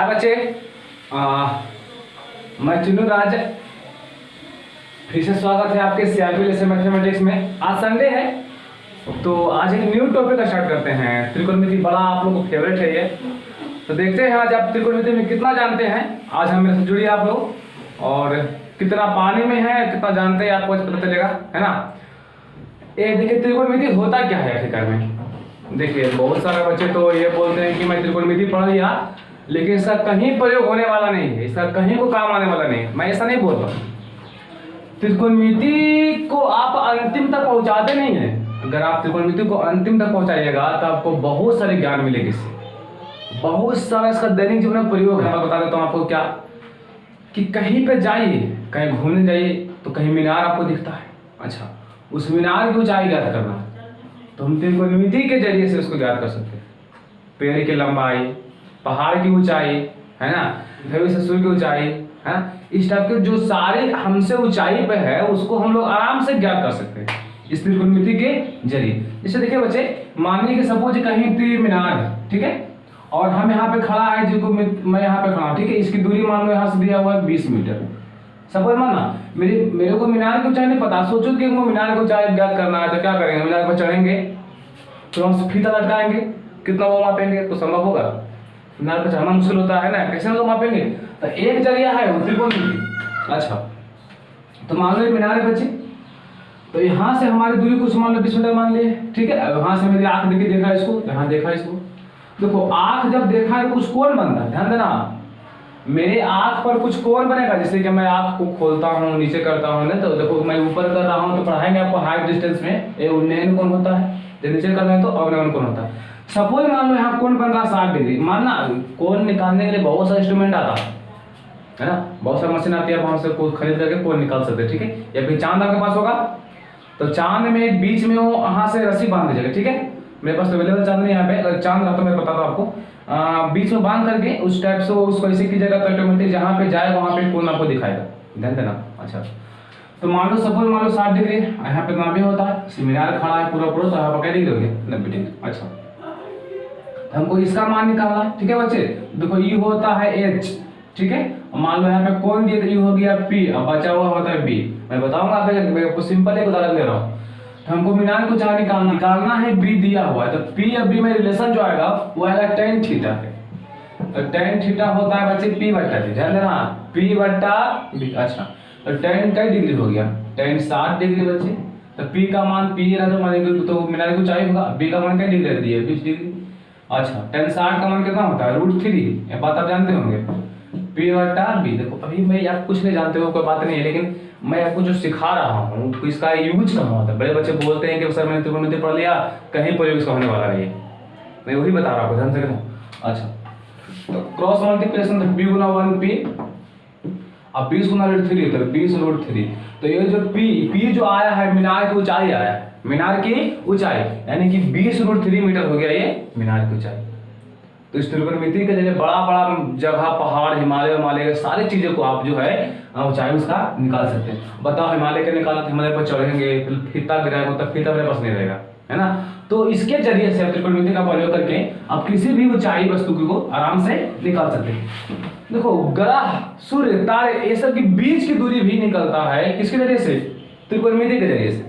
हाय बच्चे, मैं चिन्नू राज, फिर से स्वागत है आपके सीआरपी लेसन मैथमेटिक्स में। आज संडे है तो आज एक न्यू टॉपिक का स्टार्ट करते हैं। त्रिकोणमिति बड़ा आप लोगों को फेवरेट है ये, तो देखते हैं आज आप त्रिकोणमिति में कितना जानते हैं। आज हम मेरे से जुड़िए आप लोग, और कितना पानी में है कितना जानते हैं आपको पता चलेगा, है ना। ये देखिए त्रिकोणमिति होता क्या है आखिरकार में। देखिए बहुत सारे बच्चे तो ये बोलते हैं कि मैं त्रिकोणमिति पढ़ लिया, लेकिन इसका कहीं प्रयोग होने वाला नहीं है, इसका कहीं को काम आने वाला नहीं है। मैं ऐसा नहीं बोल रहा। त्रिकोणमिति को आप अंतिम तक पहुंचाते नहीं है। अगर आप त्रिकोणमिति को अंतिम तक पहुंचाइएगा तो आपको बहुत सारे ज्ञान मिलेंगे, इससे बहुत सारा इसका दैनिक जीवन में प्रयोग है। मैं बता देता हूँ आपको क्या, कि कहीं पे जाइए, कहीं घूमने जाइए तो कहीं मीनार आपको दिखता है। अच्छा, उस मीनार की ऊंचाई ज्ञात करना, तो हम त्रिकोणमिति के जरिए से उसको ज्ञात कर सकते हैं। पेड़ की लंबाई, पहाड़ की ऊंचाई, है ना, धरती से सूर्य की ऊंचाई, है इस टाइप के जो सारे हमसे ऊंचाई पे है उसको हम लोग आराम से ज्ञात कर सकते हैं इस त्रिकोणमिति के जरिए। जैसे देखिए बच्चे, मानिए कि सपोज कहीं मीनार है, ठीक है, और हम यहाँ पे खड़ा है, जिसको मैं यहाँ पे खड़ा हूँ, ठीक है, इसकी दूरी मान लो यहाँ से दिया हुआ है 20 मीटर। सपोज माना मेरे को मीनार की ऊंचाई नहीं पता, सोचो कि हमको मीनार की ऊंचाई ज्ञात करना है, तो क्या करेंगे, मीनार पर चढ़ेंगे तो हम फीता लटकाएंगे, कितना वो मापेंगे, तो संभव होगा। मीनार पर चढ़ना मुश्किल होता है ना, कैसे हम लोग मापेंगे। तो एक जरिया है वो त्रिकोणमिति। अच्छा, तो मान लो मीनार है बच्चे, तो यहाँ से हमारी दूरी कुछ मान लो 20 मीटर मान लिए, ठीक है। यहाँ से मेरी आंख देखी, देखा इसको, यहाँ देखा इसको। देखो आंख जब देखा है कुछ कोण बनता है, ध्यान देना। मेरे आंख पर कुछ कोण बनेगा, जैसे कि मैं आंख को खोलता हूँ, नीचे करता हूँ ना, तो देखो मैं ऊपर कर रहा हूँ तो पढ़ाएंगे आपको हाइट डिस्टेंस में ये उन्नयन कोण होता है, जब नीचे कर रहे हैं तो अवनयन कोण होता है। सपोज मान लो यहाँ कोण बन रहा 60 डिग्री, मानना कोण निकालने के लिए बहुत सारे इंस्ट्रूमेंट आता है ना, बहुत सारी मशीन आती है, वहां से कोण खरीद करके कोण निकाल सकते हैं, ठीक है। या फिर चांद आपके पास होगा तो चांद में एक बीच में वो वहां से रस्सी बांध दीजिएगा, ठीक है। मेरे पास तो अवेलेबल चांद नहीं यहाँ पे, अगर चांद रहा तो मैं बताता हूँ आपको। बीच में बांध करके उस टाइप से उसको ऐसे कीजिएगा तो ऑटोमेटिक जहाँ पे जाए वहां पे कोण आपको दिखाएगा, ध्यान देना। अच्छा, तो मान लो सपोज मान लो 60 डिग्री, यहाँ पे 90 होता है, मीनार खड़ा है पूरा पूरा, तो यहाँ पर क्या डिग्री हो गया, 90 डिग्री। अच्छा, हमको इसका मान निकालना है, ठीक है बच्चे। देखो ई होता है h, ठीक है, मान लो यहाँ पे कोण दिया तो ई हो गया p, अब बचा हुआ होता है b। मैं बताऊंगा आपको, सिंपल एक उदाहरण दे रहा हूँ। तो हमको मीनार को चाहे निकालना है, b दिया हुआ है, तो p और b में रिलेशन जो आएगा वो आएगा tan थीटा पे। तो tan थीटा होता है बच्चे p बट्टा b, ध्यान देना, p बट्टा b। अच्छा, तो tan कई डिग्री हो गया, tan 60 डिग्री बच्चे। तो p का मान p रहा तो मानेंगे तो मीनार को चाहिए होगा, b का मान क्या डिग्री रहती है, 20 डिग्री। अच्छा, tan 60 का मान कितना होता है, √3। ये बात आप जानते होंगे, p बटा b। देखो अभी मैं आप कुछ नहीं जानते हो, कोई बात नहीं है, लेकिन मैं आपको जो सिखा रहा हूँ तो इसका यूज कहाँ होता है। बड़े बच्चे बोलते हैं कि सर मैंने त्रिकोणमिति पढ़ लिया, कहीं प्रयोग इसका होने वाला नहीं है, मैं वही बता रहा हूँ, ध्यान से देखो। अच्छा, तो क्रॉस मल्टीप्लिकेशन b गुना 1p, अब 20 गुना √3 तो 20√3। तो ये जो p जो आया है मीनार की ऊंचाई आया है, मीनार की ऊंचाई, यानी कि 20√3 मीटर हो गया ये मीनार की ऊंचाई। तो इस त्रिकोणमिति के जरिए बड़ा बड़ा जगह, पहाड़, हिमालय सारी चीजों को आप जो है ऊंचाई उसका निकाल सकते हैं। बताओ हिमालय का निकाला तो हिमालय पर चढ़ेंगे, फीता गिराएगा तो फीता मेरे पास नहीं रहेगा, है ना। तो इसके जरिए से त्रिकोणमिति का प्रयोग करके आप किसी भी ऊंचाई वस्तु को आराम से निकाल सकते हैं। देखो ग्रह, सूर्य, तारे, ये सब के बीच की दूरी भी निकलता है किसके जरिए से, त्रिकोणमिति के जरिए से।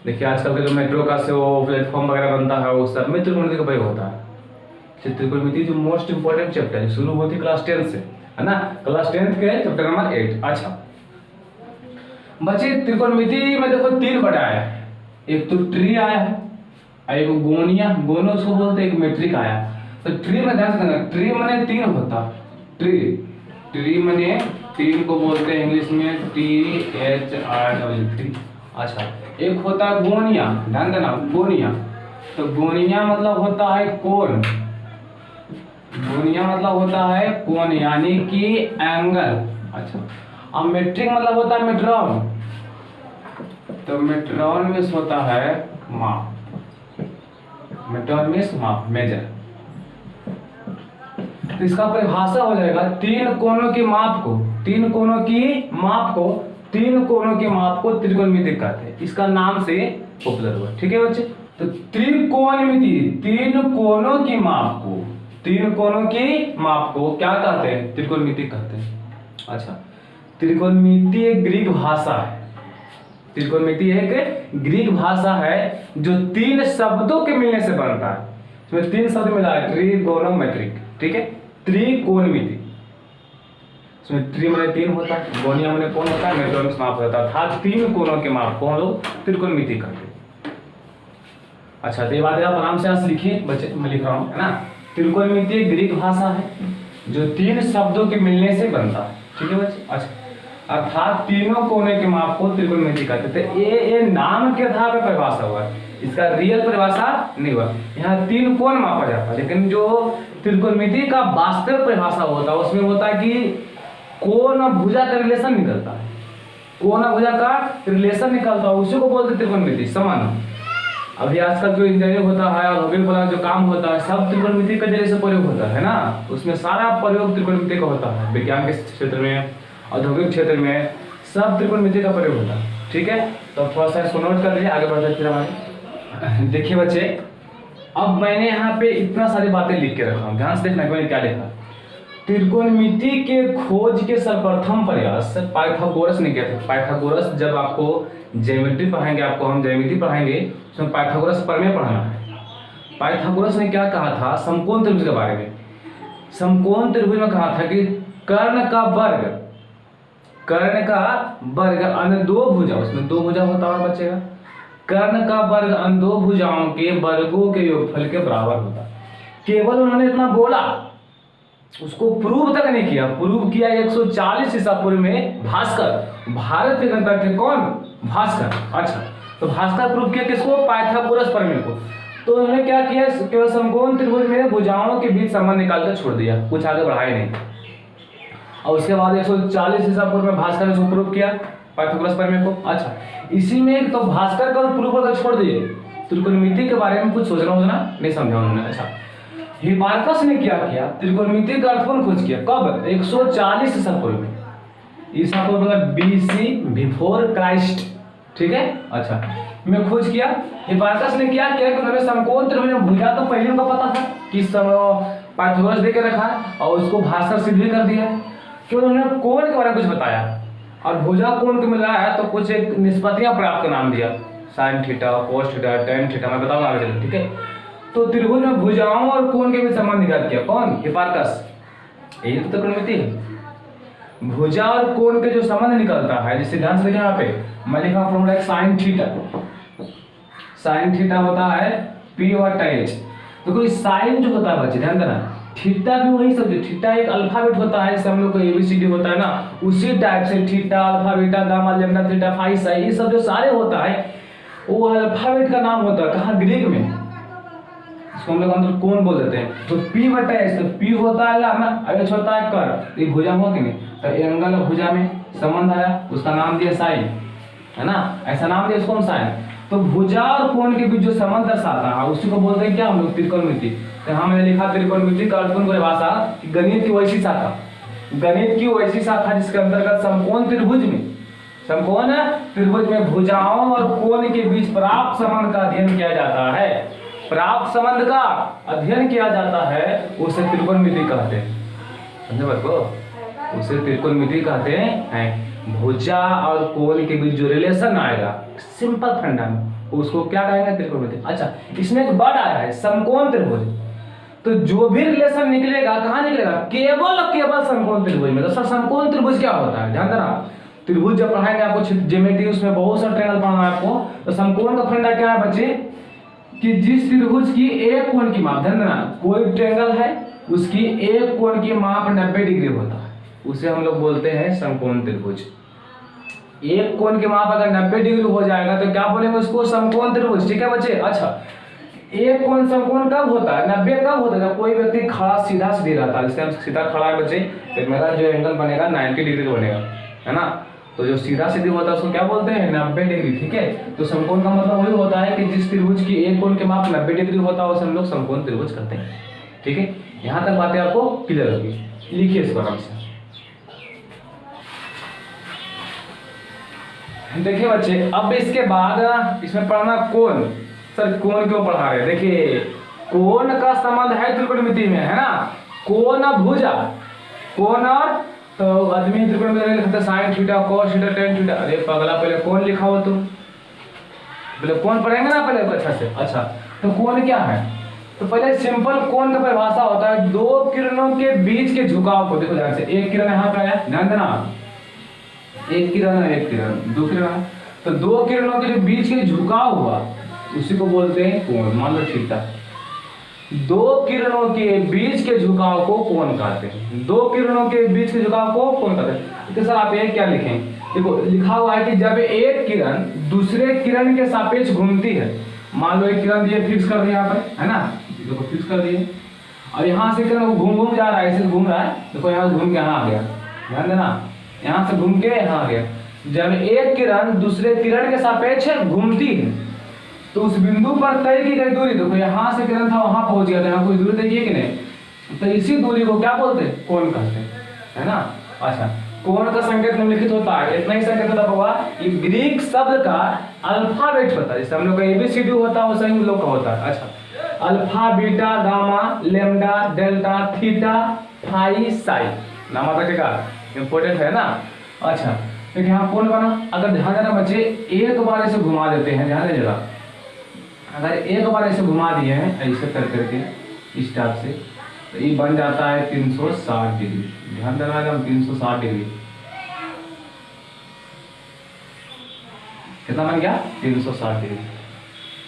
देखिए आजकल के जो मेट्रो का से वो प्लेटफॉर्म वगैरह बनता है, वो सब में त्रिकोणमिति का प्रयोग होता है। त्रिकोणमिति जो मोस्ट इंपोर्टेंट चैप्टर है, शुरू होती क्लास 10 से, है ना, क्लास 10 के चैप्टर नंबर 8। अच्छा बच्चे, त्रिकोणमिति में देखो 3 बटा है, एक तो ट्री आया है, एक गोनिया, गोनो उसको बोलते हैं, एक मेट्रिक आया। तो ट्री में ध्यान रखना, ट्री माने 3 होता, ट्री माने 3 को बोलते हैं इंग्लिश में THRW3। अच्छा, एक होता है गोनिया, ध्यान देना, गोनिया। तो गोनिया मतलब होता है कोण, गोनिया मतलब होता है कोण यानी कि एंगल। अच्छा, अब मेट्रिक मतलब होता है मेट्रॉन, तो मेट्रॉन में होता है माप, मेट्रॉन में माप, मेजर। तो इसका परिभाषा हो जाएगा 3 कोणों की माप को, 3 कोणों की माप को, 3 कोणों के माप को त्रिकोणमिति कहते हैं। इसका नाम से पॉपुलर हुआ, ठीक है बच्चे। तो त्रिकोणमिति 3 कोणों की माप को तीन कोणों की माप को क्या कहते हैं? त्रिकोणमिति कहते हैं। अच्छा, त्रिकोणमिति एक ग्रीक भाषा है। त्रिकोणमिति एक ग्रीक भाषा है जो तीन शब्दों के मिलने से बनता है। इसमें तीन शब्द मिला है, ट्रिगोनोमेट्रिक, ठीक है, त्रिकोणमिति। इसमें त्रि माने तीन होता है, गोनिया माने कोण होता है, मेट्रो में समाप्त होता है, था तीन कोणों के माप को हम लोग त्रिकोणमिति कहते हैं। अच्छा, तो ये बात आप आराम से आज लिखिए बच्चे, मैं लिख रहा हूँ, है ना। त्रिकोणमिति एक ग्रीक भाषा है जो तीन शब्दों के मिलने से बनता है, ठीक है बच्चे। अच्छा, अर्थात तीनों कोने के माप को त्रिकोणमिति कहते थे। ये नाम के आधार पर परिभाषा हुआ है, इसका रियल परिभाषा नहीं हुआ। यहाँ तीन कोण मापा जाता है, लेकिन जो त्रिकोणमिति का वास्तविक परिभाषा होता है उसमें होता है कि कोण भुजा का रिलेशन निकलता है, कोण भुजा का रिलेशन निकलता है, उसी को बोलते त्रिकोणमिति, संबंध। अभी आजकल जो इंजीनियरिंग होता है और हॉबी वाला जो काम होता है सब त्रिकोणमिति का जरिए से प्रयोग होता है ना, उसमें सारा प्रयोग त्रिकोणमिति का होता है। विज्ञान के क्षेत्र में, औद्योगिक क्षेत्र में सब त्रिकोणमिति का प्रयोग होता है, ठीक है। तो थोड़ा सा इसको नोट कर लीजिए, आगे बढ़ते हैं फिर हमारे। देखिए बच्चे, अब मैंने यहाँ पे इतना सारी बातें लिख के रखा हूँ, ध्यान से देखना मैंने क्या लिखा। त्रिकोणमिति के खोज के सर्वप्रथम प्रयास पाइथागोरस ने किया था। पाइथागोरस, जब आपको ज्योमेट्री पढ़ाएंगे, आपको हम ज्यामिति पढ़ाएंगे, उसमें पाइथागोरस प्रमेय पढ़ाना है। पाइथागोरस ने क्या कहा था समकोण त्रिभुज के बारे में? समकोण त्रिभुज में कहा था कि कर्ण का वर्ग अन्य दो भुजा, उसमें दो भुजा होता है बच्चेगा, कर्ण का वर्ग अन्य दो भुजाओं के वर्गों के योगफल के बराबर होता। केवल उन्होंने इतना बोला, उसको प्रूव तक नहीं किया। प्रूव किया 140 ईसा पूर्व में भास्कर, भारत के गणितज्ञ थे। कौन? भास्कर। अच्छा, तो भास्कर प्रूव किया किसको? पाइथागोरस प्रमेय को। तो उन्होंने क्या किया, केवल समकोण त्रिभुज में भुजाओं के बीच संबंध निकालकर छोड़ दिया, कुछ आगे बढ़ाया नहीं। और उसके बाद 140 ईसा पूर्व में भास्कर ने प्रूव किया पाइथागोरस प्रमेय को। अच्छा, इसी में तो भास्कर का प्रूव करके छोड़ दिए, त्रिकोणमिति के बारे में कुछ सोचना नहीं समझा उन्होंने। अच्छा, हिपार्कस ने क्या किया, त्रिकोणमिति का अर्थपूर्ण खोज किया। कब? 140 ईसा पूर्व में, ईसा पूर्व मतलब BC, बिफोर क्राइस्ट, ठीक है। अच्छा, में खोज किया। हिपार्कस ने क्या किया कि उन्होंने समकोण त्रिभुज में भुजा तो पहले उनको पता था कि पाइथागोरस दे के रखा है और उसको भास्कर सिद्ध भी कर दिया, कि उन्होंने कोण के बारे में कुछ बताया और भुजा कोण को मिला है तो कुछ एक निष्पत्तियां प्राप्त का नाम दिया, sine theta, cos theta, tan theta, मैं बताऊंगा आगे चल, ठीक है। तो त्रिभुज में भुजाओं और कोण के बीच संबंध निकाल किया। कौन? हिपार्कस। यही तो त्रिकोणमिति है, भुजा और कोण के जो संबंध निकलता है। जिससे ध्यान से देखिए, यहाँ पे मैं लिखा formula sine theta. Sine theta होता है P और tan। तो कोई साइन जो होता है बच्चे ध्यान देना, थीटा भी वही सब, थीटा एक अल्फाबेट होता है, जैसे हम लोग को ABCD होता है ना, उसी टाइप से theta, alpha, beta, gamma, lambda, theta, phi, psi, ये सब जो सारे होता है वो अल्फाबेट का नाम होता है। कहाँ? ग्रीक में। इसको हम लोग अंदर कोण बोल देते हैं। तो P बटा S, तो P होता है ना, H होता है कर, ये भुजा हुआ कि नहीं, तो एंगल और भुजा में संबंध आया, उसका नाम दिया साइन, है ना, ऐसा नाम दिया उसको हम साइन। तो भुजा और कोण के बीच जो संबंध दर्शाता है उसी को बोलते हैं क्या हम लोग? त्रिकोणमिति। तो यहाँ मैंने लिखा त्रिकोणमिति का अर्थपूर्ण परिभाषा, गणित की वैसी शाखा, गणित की वैसी शाखा जिसके अंतर्गत समकोण त्रिभुज में भुजाओं और कोण के बीच प्राप्त संबंध का अध्ययन किया जाता है। प्राप्त संबंध का अध्ययन किया जाता है, उसे त्रिकोणमिति कहते हैं। समझे बात को? उसे त्रिकोणमिति कहते हैं। भुजा और कोण के बीच जो रिलेशन आएगा सिंपल फंडा में, उसको क्या कहेंगे? त्रिकोणमिति। अच्छा, इसमें एक वर्ड आया है समकोण त्रिभुज। तो जो भी रिलेशन निकलेगा कहाँ निकलेगा? केवल समकोण त्रिभुज में। तो सर समकोण त्रिभुज क्या होता है? ध्यान देना, त्रिभुज जब पढ़ाएंगे आपको ज्योमेट्री, उसमें बहुत सारा ट्रायंगल पढ़ना है आपको। तो समकोण का फंडा क्या है बच्चे? कि जिस त्रिभुज की एक कोण की माप, ध्यान देना, कोई ट्रायंगल है उसकी एक कोण की माप 90 डिग्री होता है, उसे हम लोग बोलते हैं समकोण त्रिभुज। एक कोण की माप अगर 90 डिग्री हो जाएगा तो क्या बोलेंगे उसको? समकोण त्रिभुज, ठीक है बच्चे। अच्छा, एक कोण समकोण कब होता है? 90 कब होता है? जब कोई व्यक्ति खड़ा सीधा रहता है। जैसे हम सीधा खड़ा है बच्चे, तो मेरा जो एंगल बनेगा 90 डिग्री का बनेगा, है ना। तो जो सीधा सीधी होता है उसको क्या बोलते हैं? 90 डिग्री, ठीक है। तो समकोण का मतलब वही होता है कि जिस त्रिभुज की एक कोण के माप 90 डिग्री होता है उसे हम लोग समकोण त्रिभुज कहते हैं, ठीक है। यहाँ तक बातें आपको क्लियर होगी। लिखिए इसको आराम से। देखिए बच्चे, अब इसके बाद इसमें पढ़ना कोण। सर कोण क्यों पढ़ा रहे हैं? देखिए कोण का संबंध है त्रिकोणमिति में, है ना। कोण भुजा, कोण और तो आदमी त्रिकोणमिति में लिखता sine theta cos theta tan theta. अरे पगला, पहले कोण लिखा हो तुम, पहले कोण पढ़ेंगे ना पहले अच्छा से। अच्छा तो कोण क्या है, तो पहले सिंपल कोण का परिभाषा होता है दो किरणों के बीच के झुकाव को। देखो ध्यान से, एक किरण यहाँ पे आया, ध्यान देना, एक किरण है, एक किरण, दो किरण है, तो दो किरणों के जो बीच के झुकाव हुआ उसी को बोलते हैं कोण। मान लो थीटा, दो किरणों के बीच के झुकाव को कोण कहते हैं, दो किरणों के बीच के झुकाव को कोण कहते हैं। तो सर आप ये क्या लिखें, देखो लिखा हुआ है कि जब एक किरण दूसरे किरण के सापेक्ष घूमती है, मान लो एक किरण दिए फिक्स कर दिए यहाँ पर, है ना, देखो फिक्स कर दिए, और यहाँ से किरण घूम घूम जा रहा है, ऐसे घूम रहा है, देखो यहाँ घूम के यहाँ आ गया, ध्यान देना, यहाँ से घूम के यहाँ आ गया। जब एक किरण दूसरे किरण के सापेक्ष घूमती है तो उस बिंदु पर तय की गई दूरी, देखो यहाँ से किरण था वहां पहुंच गया था, यहाँ कोई दूरी तय की है कि नहीं, तो इसी दूरी को क्या बोलते हैं, कोण कहते हैं, है ना। अच्छा कोण का संकेत निम्नलिखित होता है, इतना ही संकेत होता होगा, ये ग्रीक शब्द का अल्फाबेट होता है, जैसे हम लोग का एबीसीडी होता है वैसे ही लोग का होता है। अच्छा alpha beta gamma lambda delta theta phi psi, नाम आता है क्या, इंपॉर्टेंट है ना। अच्छा देखिए यहाँ कोण बना, अगर ध्यान देना बच्चे, एक बार ऐसे घुमा देते हैं, ध्यान दीजिएगा, अगर एक बार ऐसे घुमा दिए हैं ऐसे कर करके इस टाइप से, तो ये बन जाता है 360 डिग्री, ध्यान देना एकदम 360 डिग्री, कितना बन गया 360 डिग्री,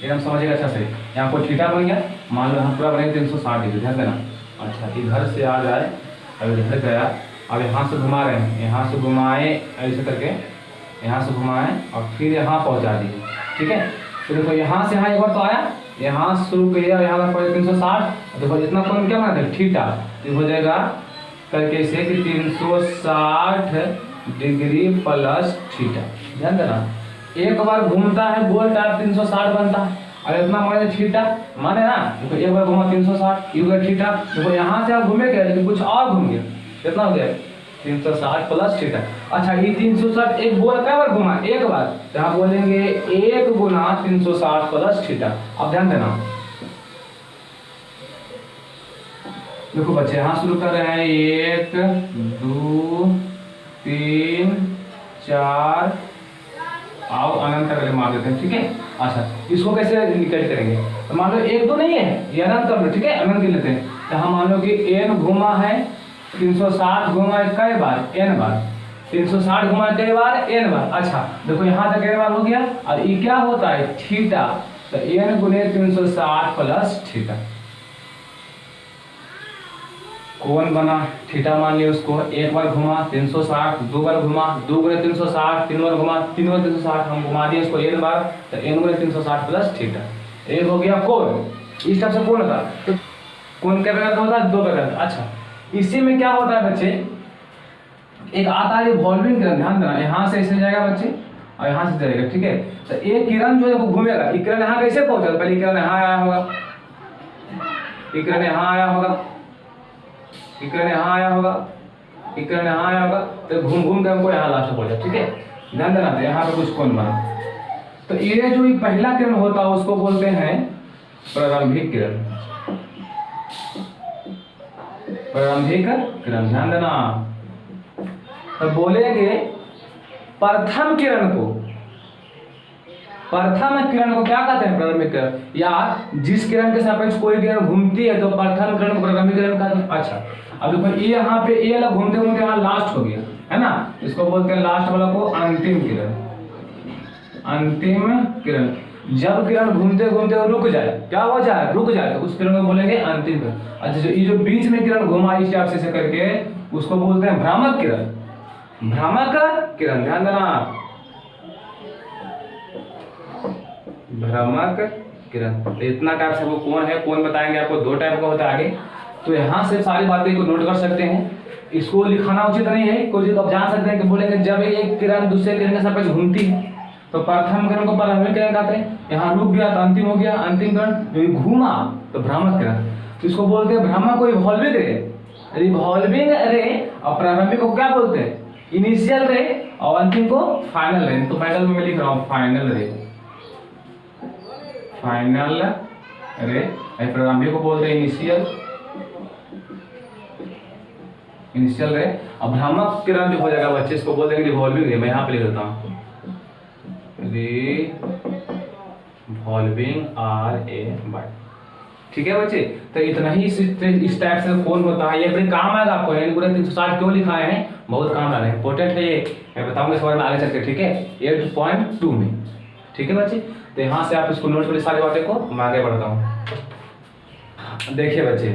एकदम समझिएगा अच्छा से। यहाँ पर थीटा बन गया, मान लो हम पूरा बनेगा 360 डिग्री, ध्यान देना। अच्छा इधर से आ जाए, अब इधर गया, अब यहाँ से घुमा रहे हैं, यहाँ से घुमाए ऐसे करके, यहाँ से घुमाए और फिर यहाँ पहुँचा दिए, ठीक है। तो देखो यहाँ से यहाँ एक बार तो आया, यहाँ शुरू किया, यहाँ पर 360, देखो इतना कोण क्या बना था थीटा, तो हो जाएगा करके से कि 360 डिग्री प्लस थीटा, ध्यान देना। एक बार घूमता है गोल टाइप 360 बनता है, और इतना माने थीटा माने ना, देखो एक बार घूमा 360 ये गया थीटा, देखो यहाँ से आप घूमे गए लेकिन कुछ और घूम गया, कितना हो गया 360 प्लस थीटा। अच्छा ये 360 एक गोल क्या बार घुमा, एक बार, तो यहाँ बोलेंगे 1 गुना 360 प्लस थीटा। अब ध्यान देना, देखो बच्चे यहाँ शुरू कर रहे हैं 1 2 3 4 आओ अनंत तक मार देते हैं, ठीक है। अच्छा इसको कैसे निकल करेंगे, तो मान लो 1 2 नहीं है, ये अनंत कर लो, ठीक है, अनंत लेते हैं, तो हम मान लो कि n घुमा है 360 घुमा कई बार, n बार, 360 घुमा कई बार, n बार। अच्छा देखो यहाँ तक n बार हो गया, और ये क्या होता है थीटा, तो n गुने 360 प्लस थीटा, कोण बना थीटा, मान लिया उसको, एक बार घुमा 360, दो बार घुमा 2 गुने 360, 3 बार घुमा 3 गुने 360, हम घुमा दिए इसको n बार, तो n गुने 360 प्लस थीटा, एक हो गया कोण। इस टाइप से कोण था, तो कोण क्या प्रकार का होता है, 2 प्रकार का। अच्छा इसी में क्या होता है बच्चे, एक आता है रिवॉल्विंग किरण, ध्यान देना, यहाँ से ऐसे जाएगा बच्चे और यहाँ से जाएगा, ठीक है। तो एक किरण जो है वो घूमेगा, एक किरण यहाँ कैसे पहुंचा, पहले किरण यहाँ आया होगा, एक किरण यहाँ आया होगा, एक किरण यहाँ आया होगा, एक किरण यहाँ आया होगा, तो घूम घूम के हमको यहाँ लास्ट पहुंचा, ठीक है। ध्यान देना, यहाँ पे कुछ कोण बना, तो ये जो पहला किरण होता है उसको बोलते हैं प्रारंभिक किरण, प्रारंभिक किरण, ध्यान देना। तो बोलेंगे प्रथम किरण को, प्रथम किरण को क्या कहते हैं, प्रारंभिक किरण, या जिस किरण के सापेक्ष कोई किरण घूमती है तो प्रथम किरण को प्रारंभिक किरण कहते हैं। अच्छा अब देखो ये यहाँ पे ये लोग घूमते घूमते यहाँ लास्ट हो गया, है ना, इसको बोलते हैं लास्ट वाला को अंतिम किरण, अंतिम किरण। जब किरण घूमते घूमते रुक जाए, क्या हो जाए, रुक जाए, तो उस किरण को बोलेंगे अंतिम किरण। अच्छा जो ये जो बीच में किरण घुमा इस टाइप से करके उसको बोलते हैं भ्रामक किरण, भ्रामक किरण, ध्यान देना, भ्रामक किरण। तो इतना टाइप से वो कौन है, कौन बताएंगे आपको, 2 टाइप का होता है आगे, तो यहाँ से सारी बातें को नोट कर सकते हैं, इसको लिखाना उचित नहीं है, कोई आप जान सकते हैं कि बोलेंगे जब एक किरण दूसरे किरण के सापेक्ष घूमती है तो प्रथम किरण को प्रारंभिक किरण कहते हैं, यहाँ रुक गया तो अंतिम हो गया अंतिम किरण, घूमा तो भ्रामक किरण। तो इसको बोलते हैं भ्रामक को रिवॉल्विंग रे, रिवॉल्विंग रे, और प्रारंभिक को क्या बोलते हैं, इनिशियल रे, और अंतिम को फाइनल रे। तो फाइनल में मैं लिख रहा हूँ फाइनल रे, फाइनल रे, प्रोग्राम भी को बोलते हैं इनिशियल रे। अब भ्रामक किरण जो हो जाएगा बच्चे, इसको बोल देंगे रिवॉल्विंग रे। मैं यहाँ पे लिख देता हूँ रिवॉल्विंग RAY। ठीक है बच्चे, तो इतना ही इस टाइप से कौन होता है, ये बड़े काम आएगा आपको। यानी पूरा 360 क्यों लिखाए हैं, बहुत काम आ रहे हैं, इंपॉर्टेंट है ये, मैं बताऊंगा इस बारे में आगे चल के। ठीक है, 8.2 में। ठीक है बच्चे, तो यहाँ से आप इसको नोट करिए सारी बातें को, मैं आगे बढ़ता हूँ। देखिए बच्चे,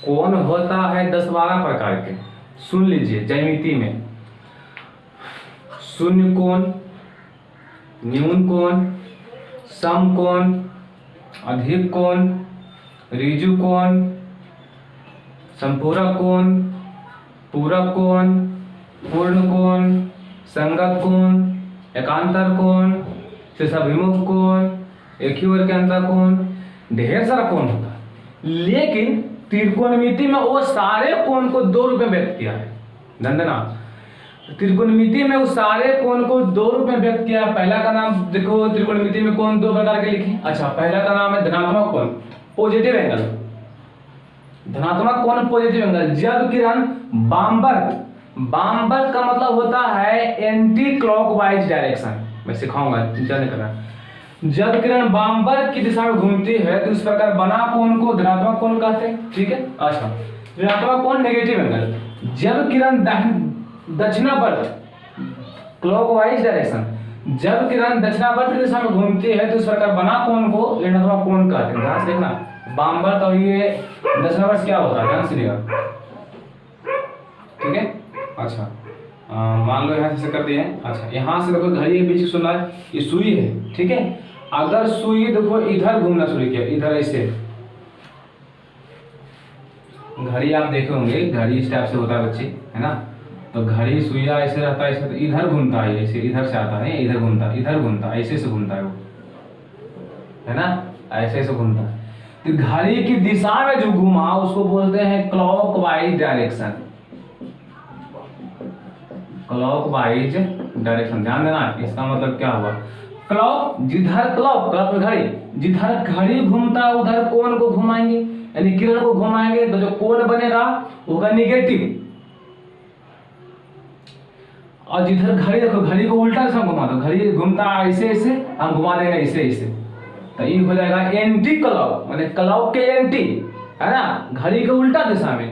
कोण होता है 10-12 प्रकार के, सुन लीजिए। ज्यामिति में शून्य कोण, न्यून कोण, समकोण, अधिक कोण, ऋजु कोण, संपूरक कोण, पूरक कोण, पूर्ण कोण, संगत कोण, एकांतर कोण, शीर्षाभिमुख कोण, एक ही वर्ग के अंतर कोण, ढेर सारा कोण होता है। लेकिन त्रिकोणमिति में वो सारे कोण को 2 रूप में व्यक्त किया है। ध्यान देना, त्रिकोणमिति में उस सारे कोण को 2 रूप में व्यक्त किया। पहला का नाम देखो, त्रिकोणमिति में कोण 2 प्रकार के लिखे। अच्छा, पहला का नाम है धनात्मक कोण, पॉजिटिव एंगल। धनात्मक कोण पॉजिटिव एंगल। जब किरण बामवर्त का मतलब होता है एंटी क्लॉकवाइज डायरेक्शन। मैं सिखाऊंगा, चिंता नहीं करना। जब किरण वामवर्त की दिशा में घूमती है तो इस प्रकार बना कोण को धनात्मक कोण कहते हैं। ठीक है। अच्छा, ऋणात्मक कोण नेगेटिव एंगल। जब किरण दक्षिणावर्त क्लॉकवाइज डायरेक्शन, जब किरण दक्षिणावर्त की दिशा में घूमती है तो इस प्रकार बना कोण को ऋणात्मक कोण कहते हैं। ध्यान से देखना, वामवर्त और ये दक्षिणावर्त क्या होता है, ध्यान से देखिएगा। ठीक है। अच्छा, मान लो यहाँ से कर दिए। अच्छा, यहाँ से देखो घड़ी के बीच सुना है, ये सुई है। ठीक है, अगर सुई देखो इधर घूमना शुरू किया, इधर ऐसे, घड़ी आप देखे होंगे, घड़ी इस टाइप से होता है बच्चे, है ना। तो घड़ी सुइया ऐसे रहता है, ऐसे तो इधर घूमता है, ऐसे इधर से आता है, इधर घूमता है, इधर घूमता है, ऐसे से घूमता है वो, है ना, ऐसे ऐसे घूमता है। तो घड़ी की दिशा में जो घूमा उसको बोलते हैं क्लॉकवाइज डायरेक्शन। क्लॉकवाइज डायरेक्शन, ध्यान देना, इसका मतलब क्या हुआ, क्लॉक जिधर क्लॉक घड़ी जिधर घड़ी घूमता है उधर कोण को घुमाएंगे, यानी किरण को घुमाएंगे, तो जो कोण बनेगा वो होगा निगेटिव। और जिधर घड़ी देखो, घड़ी को उल्टा दिशा घुमा दो, घड़ी घूमता है ऐसे ऐसे, हम घुमा देंगे ऐसे ऐसे, तो ये हो जाएगा एंटी क्लॉक, माने क्लॉक के एंटी, है ना, घड़ी के उल्टा दिशा में।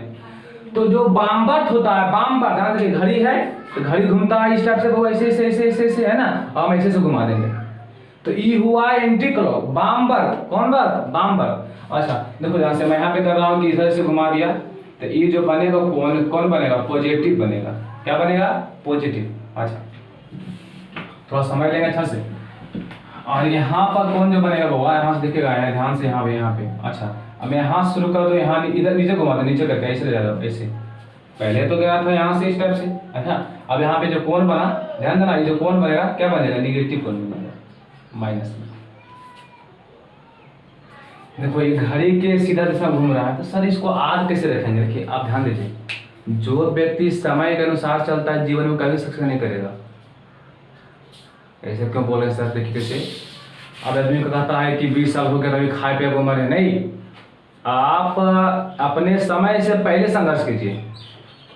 तो जो वामवर्त होता है, वामवर्त, ध्यान से, घड़ी है तो घड़ी घूमता है इस टाइप से, वो ऐसे ऐसे ऐसे ऐसे ऐसे, है ना, हम ऐसे से घुमा देंगे, तो ये हुआ एंटी क्लॉक, वामवर्त। कौन वर्त, वामवर्त। अच्छा देखो, ध्यान से मैं यहाँ पे कर रहा हूँ कि इधर से घुमा दिया, तो ये जो बनेगा कोण, कौन बनेगा, पॉजिटिव बनेगा। क्या बनेगा, पॉजिटिव। अच्छा, थोड़ा समझ लेंगे अच्छा से। और यहाँ पर कौन जो बनेगा बाबा, यहाँ से देखिएगा, ध्यान से, यहाँ पे, यहाँ पे। अच्छा, अब यहाँ शुरू कर दो, यहाँ इधर नीचे घुमा दो, नीचे करके ऐसे ले जाओ, ऐसे। पहले तो गया था यहाँ से इस टाइप से। अच्छा, अब यहाँ पे जो कोण बना, ध्यान देना, ये जो कोण बनेगा क्या बनेगा, निगेटिव कोण बनेगा, माइनस में। देखो ये घड़ी के सीधा दिशा घूम रहा है, तो सर इसको आज कैसे रखेंगे, देखिए आप ध्यान दीजिए। जो व्यक्ति समय के अनुसार चलता है जीवन में कभी सक्सेस नहीं करेगा। ऐसे क्यों बोले सर, देखिए कैसे। अब आदमी को कहता है कि 20 साल हो गया अभी खाए पे उम्र है, नहीं, आप अपने समय से पहले संघर्ष कीजिए,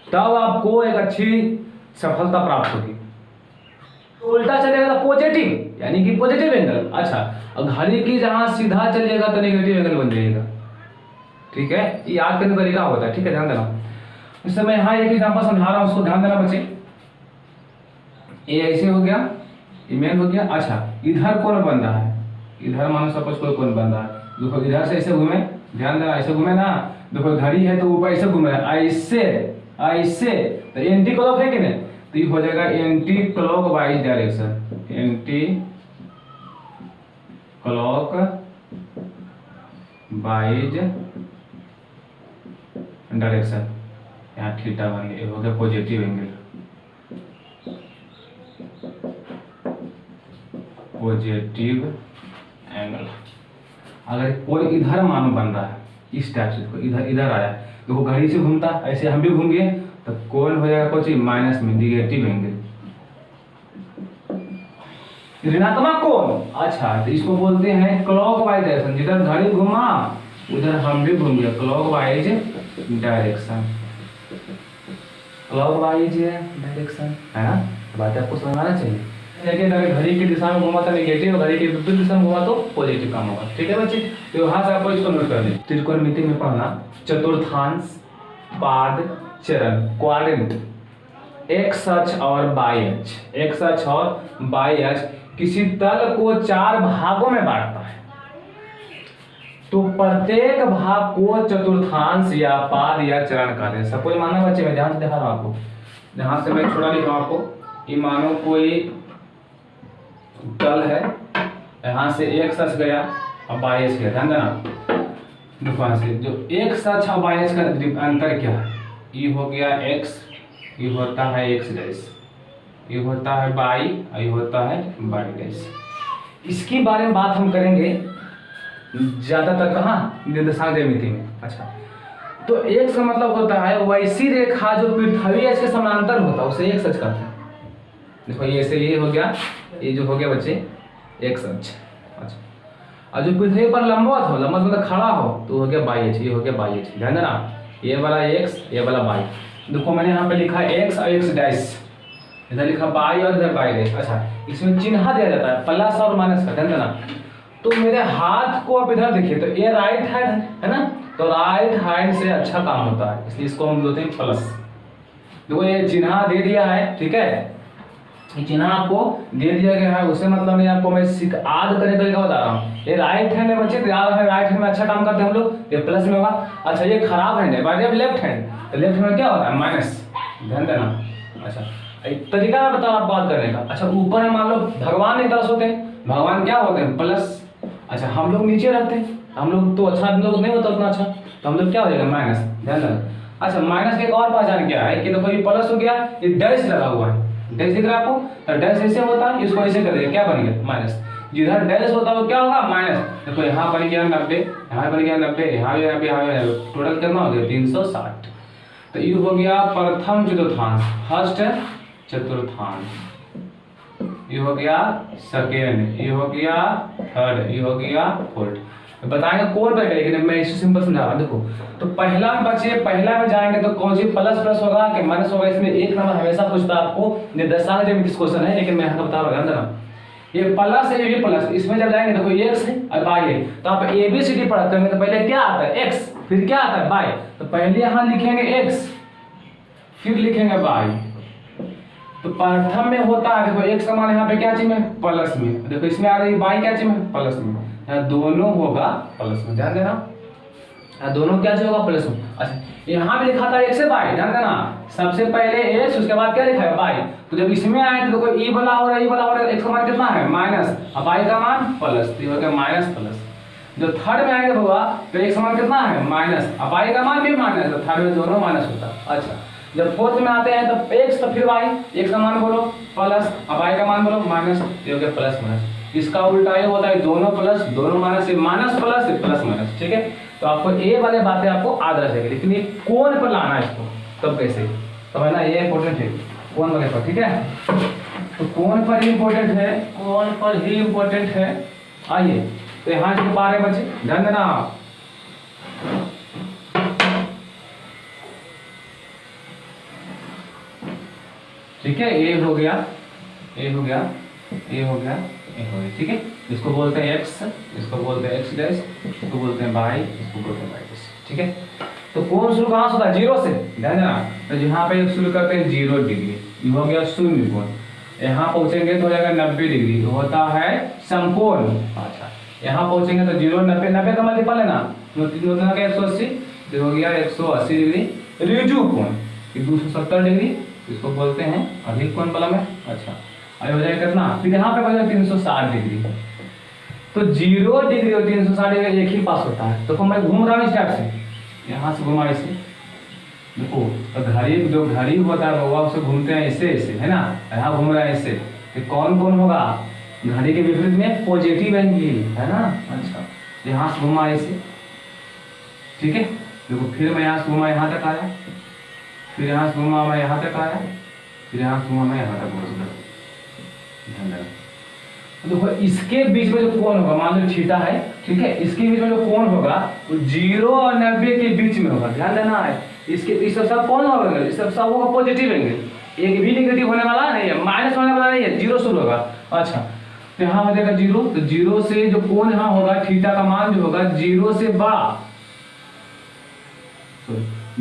तब आपको एक अच्छी सफलता प्राप्त होगी। उल्टा चलेगा तो पॉजिटिव, यानी कि पॉजिटिव एंगल। अच्छा, और घड़ी की जहां सीधा चलेगा तो नेगेटिव एंगल बन जाएगा। ठीक है, ये याद करने का तरीका होता है। ठीक है, ध्यान देना। इस समय यहाँ एक एग्जांपल समझा रहा हूँ, उसको ध्यान देना बच्चे। ये ऐसे हो गया, ये मेन हो गया। अच्छा, इधर कौन बन रहा है, इधर मानो सपोज कोई कौन बन रहा है, देखो इधर से ऐसे घूमे, ध्यान देना, ऐसे घूमे ना, देखो घड़ी है तो ऊपर ऐसे घूम रहा है, ऐसे ऐसे, तो एंटी क्लॉक है कि नहीं, तो ये हो जाएगा anti clockwise direction, anti clock wise direction. यहाँ थीटा बन गया, ये हो गया पॉजिटिव एंगल, पॉजिटिव एंगल। अगर कोई इधर मानो बन रहा है इस टाइप से, इधर इधर आया, देखो घड़ी से घूमता, ऐसे हम भी घूम गए, तो कोण हो जाएगा कुछ माइनस में, निगेटिव एंगल। ऋणात्मक कोण, अच्छा तो इसको बोलते हैं क्लॉकवाइज डायरेक्शन। जिधर घड़ी घुमा उधर हम भी घूम गए, क्लॉकवाइज डायरेक्शन, क्लॉकवाइज डायरेक्शन है ना। बात आपको समझ आना चाहिए। देखिए अगर घड़ी की दिशा में घुमा तो नेगेटिव, घड़ी की विपरीत दिशा में घुमा तो पॉजिटिव काम होगा। ठीक है बच्चे, तो यहाँ से आपको इसको नोट कर लें। त्रिकोणमिति में पढ़ना चतुर्थांश, पाद, चरण, क्वाड्रेंट, एक्स अक्ष और वाई अक्ष, एक्स अक्ष और वाई अक्ष किसी तल को 4 भागों में बांटता है, तो प्रत्येक भाग को चतुर्थांश या पाद या चरण कहते हैं। सब कोई मानना बच्चे, मैं ध्यान से दिखा रहा हूं आपको, ध्यान से मैं छोड़ा लिख रहा हूं आपको। ये मानो कोई तल है, यहाँ से एक्स अक्ष गया और वाई अक्ष गया, ध्यान देना। देखो से जो एक्स अक्ष और वाई अक्ष का अंतर क्या है, ये हो गया एक्स, ये होता है एक्स डैश, ये होता है वाई और ये होता है वाई डैश। इसके बारे में बात हम करेंगे ज्यादातर कहाँ, निर्देशांक ज्यामिति में। अच्छा तो एक्स का मतलब होता है वैसी रेखा जो पृथ्वी अक्ष के समानांतर होता है उसे एक्स अक्ष कहते हैं। देखो ये ऐसे ये हो गया, ये जो हो गया बच्चे एक्स अक्ष। अच्छा और जो पृथ्वी पर लंबवत हो, लंबवत मतलब खड़ा हो, तो हो गया वाई अक्ष, ये हो गया वाई अक्ष। ध्यान देना, ये वाला एक्स, ये वाला वाई। देखो मैंने यहाँ पे लिखा एक्स और एक्स डैश, इधर लिखा वाई और इधर वाई डैश। अच्छा इसमें चिन्ह दिया जाता है प्लस और माइनस का, ध्यान देना। तो मेरे हाथ को आप इधर देखिए, तो ये राइट हैंड है ना, तो राइट हैंड से अच्छा काम होता है, इसलिए इसको हम बोलते हैं प्लस। देखो ये चिन्ह दे दिया है, ठीक है, ये चिन्ह आपको दे दिया गया है, उससे मतलब नहीं आपको मैं आद करने तरीका बता रहा हूँ। ये राइट हैंड है बच्चे, तो याद है राइट हैंड में अच्छा काम करते हैं हम लोग, ये प्लस में होगा। अच्छा ये खराब हैंड है, बाकी अब लेफ्ट हैंड, तो लेफ्ट हैंड में क्या होता है माइनस, ध्यान देना। अच्छा एक तरीका मैं बता रहा हूँ बात करने का। अच्छा ऊपर में मान लो भगवान एक तरह से होते हैं, भगवान क्या होते हैं प्लस। अच्छा हम लोग नीचे रहते हैं, हम लोग तो अच्छा, हम लोग नहीं होता उतना अच्छा, तो हम लोग क्या हो जाएगा माइनस, ध्यान देना। अच्छा माइनस की एक और पहचान क्या है कि देखो ये प्लस हो गया, ये डैश लगा हुआ है, डैश दिख रहा है आपको, तो डैश ऐसे होता है, इसको ऐसे कर देंगे, क्या बन गया माइनस। जिधर डैश होता है वो क्या होगा माइनस। देखो यहाँ बन गया 90, यहाँ बन गया 90, यहाँ भी 90, यहाँ भी 90, टोटल कितना हो गया 360। तो ये हो गया प्रथम चतुर्थांश, फर्स्ट चतुर्थांश, ये हो गया सेकेंड, ये हो गया थर्ड, ये हो गया फोर्थ। बताएंगे कौन पर, लेकिन मैं इसे सिंपल समझा रहा हूं। देखो तो पहला में बच्चे, पहला में जाएंगे तो कौन सी प्लस प्लस होगा कि माइनस होगा, इसमें एक नंबर हमेशा पूछता है आपको, निर्देशांक ज्यामिति क्वेश्चन है, लेकिन मैं यहाँ बता रहा हूँ। ये प्लस है, ये प्लस, इसमें जब जाएंगे देखो ये एक्स है और वाई है, तो आप एबीसीडी पढ़ते होंगे, तो पहले क्या आता है एक्स, फिर क्या आता है वाई, तो पहले यहाँ लिखेंगे एक्स फिर लिखेंगे वाई। तो प्रथम में होता है देखो एक्स का मान यहाँ पे क्या चीज में प्लस में, देखो इसमें आ रही वाई क्या चीज में प्लस में, यहाँ दोनों होगा प्लस में, ध्यान देना, यहाँ दोनों क्या चीज होगा प्लस में। अच्छा यहाँ भी लिखा था एक्स से वाई, ध्यान देना, सबसे पहले एक्स उसके बाद क्या लिखा है वाई। तो जब इसमें आए तो देखो ई वाला हो रहा है, ई वाला हो रहा है, एक्स का मान कितना है माइनस और वाई का मान प्लस, तो हो गया माइनस प्लस। जब थर्ड में आएंगे होगा तो एक्स का मान कितना है माइनस और वाई का मान भी माइनस, तो थर्ड में दोनों माइनस होता है। अच्छा जब फोर्थ में आते हैं तो एक्स तो फिर वाई, एक्स का मान बोलो प्लस और वाई का मान बोलो माइनस, ये हो गया प्लस माइनस। इसका उल्टा ये होता है दोनों प्लस दोनों माइनस, ये माइनस प्लस ये प्लस माइनस, ठीक है। तो आपको ये वाले बातें आपको याद रखेंगे, लेकिन ये कोण पर लाना है इसको, तब कैसे तो है ना, ये इंपॉर्टेंट है कोण वाले पर, ठीक है। तो कोण पर ही इंपॉर्टेंट है, कोण पर ही इंपॉर्टेंट है। आइए तो यहाँ से बारे में बच्चे ध्यान देना, ठीक है। ए हो गया, ए हो गया, ए हो गया, ए हो गया, ठीक है। इसको बोलते हैं एक्स, इसको बोलते हैं एक्स डैश, इसको बोलते हैं वाई, इसको बोलते हैं वाई डैश, ठीक है। तो कौन शुरू कहाँ से होता है जीरो से, ध्यान देना। तो यहाँ पे शुरू करते हैं 0 डिग्री, ये हो गया शून्य कोण, यहाँ पहुंचेंगे तो हो जाएगा 90 डिग्री, होता है समकोण। अच्छा यहाँ पहुंचेंगे तो 0 90, 90 का मल्टीपल है ना, 180, तो हो गया 180 डिग्री ऋजु कोण, 270 डिग्री, इसको बोलते हैं अधिक कोण वाला में। अच्छा अरे हो जाएगा कितना, फिर यहाँ पे हो जाएगा 360 डिग्री। तो 0 डिग्री और 360 डिग्री एक ही पास होता है। तो मैं घूम रहा हूँ इस टाइप से, यहाँ से घुमा ऐसे, देखो तो घड़ी जो घड़ी होता है वो उसे घूमते हैं ऐसे ऐसे, है ना, यहाँ घूम रहा है ऐसे, तो कौन कौन होगा घड़ी के विपरीत में पॉजिटिव एंगल, है ना। अच्छा यहाँ से घुमा ऐसे, ठीक है। देखो फिर मैं यहाँ से घुमा यहाँ तक आया, फिर यहाँ से घुमा मैं यहाँ तक आया, फिर यहाँ से घुमा मैं यहाँ तक पहुँच गया। देखो इसके बीच में जो कोण होगा, मान लो थीटा है, ठीक है, इसके बीच में जो कोण होगा वो 0 और 90 के बीच में होगा। ध्यान देना है, इसके इस सब कौन होगा, इस सब होगा पॉजिटिव एंगल, एक भी नेगेटिव होने वाला नहीं है, माइनस होने वाला नहीं है, 0 शुरू होगा। अच्छा, तो यहाँ हो जाएगा 0, तो 0 से जो कोण यहाँ होगा थीटा का मान जो होगा 0 से बड़ा,